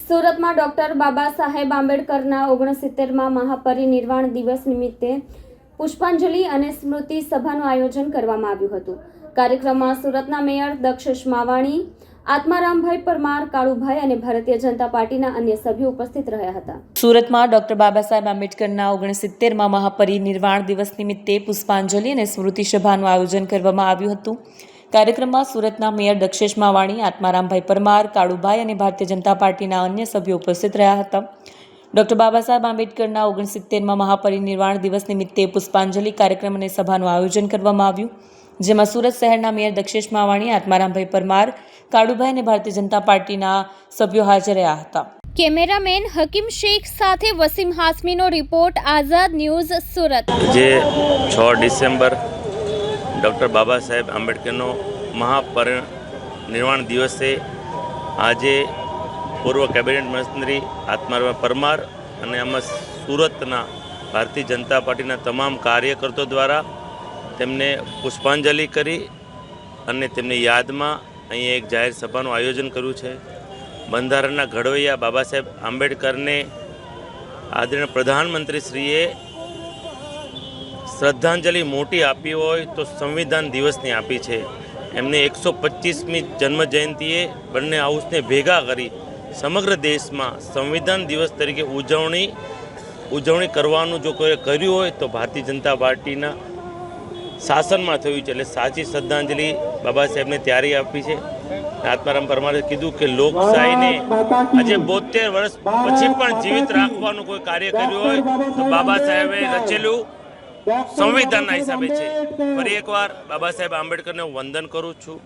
સુરતમાં ડોક્ટર બાબા સાહેબ આંબેડકરના 69મા મહાપરિનિર્વાણ દિવસ નિમિત્તે પુષ્પાંજલિ અને સ્મૃતિ સભાનું આયોજન કરવામાં આવ્યું હતું। કાર્યક્રમમાં સુરતના મેયર દક્ષેશ માવાણી, આત્મારામભાઈ પરમાર, કાળુભાઈ અને ભારતીય જનતા પાર્ટીના અન્ય સભ્યો ઉપસ્થિત રહ્યા હતા। સુરતમાં ડોક્ટર બાબા સાહેબ આંબેડકરના 69મા મહાપરિનિર્વાણ દિવસ નિમિત્તે પુષ્પાંજલિ અને સ્મૃતિ સભાનું આયોજન કરવામાં આવ્યું હતું। કાર્યક્રમમાં સુરતના મેયર દક્ષેશ માવાણી, આત્મારામભાઈ પરમાર, કાળુભાઈ અને ભારતીય જનતા પાર્ટીના અન્ય સભ્યો ઉપસ્થિત રહ્યા હતા। ડોક્ટર બાબા સાહેબ આંબેડકરના 69મા મહાપરિનિર્વાણ દિવસ નિમિત્તે પુષ્પાંજલિ કાર્યક્રમ અને સભાનું આયોજન કરવામાં આવ્યું, જેમાં સુરત શહેરના મેયર દક્ષેશ માવાણી, આત્મારામભાઈ પરમાર, કાળુભાઈ અને ભારતીય જનતા પાર્ટીના સભ્યો હાજર રહ્યા હતા। કેમેરામેન હકીમ શેખ સાથે વસીમ હાસમીનો રિપોર્ટ, આઝાદ ન્યૂઝ, સુરત। જે 6 ડિસેમ્બર ડૉક્ટર બાબા સાહેબ આંબેડકરનો મહાપરિનિર્વાણ દિવસે આજે પૂર્વ કેબિનેટ મંત્રી આત્મારામ પરમાર અને આમાં સુરતના ભારતીય જનતા પાર્ટીના તમામ કાર્યકર્તાઓ દ્વારા તેમને પુષ્પાંજલિ કરી અને તેમની યાદમાં અહીં એક જાહેર સભાનું આયોજન કર્યું છે। બંધારણના ઘડવૈયા બાબા સાહેબ આંબેડકરને આદરણીય પ્રધાનમંત્રીશ્રીએ શ્રદ્ધાંજલિ મોટી આપી હોય તો સંવિધાન દિવસની આપી છે। એમને 125મી જન્મજયંતિએ બંને હાઉસને ભેગા કરી સમગ્ર દેશમાં સંવિધાન દિવસ તરીકે ઉજવણી કરવાનું જો કોઈ કર્યું હોય તો ભારતીય જનતા પાર્ટીના શાસનમાં થયું છે। એટલે સાચી શ્રદ્ધાંજલિ બાબા સાહેબને ત્યારે આપી છે। આત્મારામ પરમારે કીધું કે લોકશાહીને આજે 72 વર્ષ પછી પણ જીવિત રાખવાનું કોઈ કાર્ય કર્યું હોય તો બાબા સાહેબે રચેલું સંવિધાનના હિસાબે છે। ફરી એકવાર બાબા સાહેબ આંબેડકરને હું વંદન કરું છું।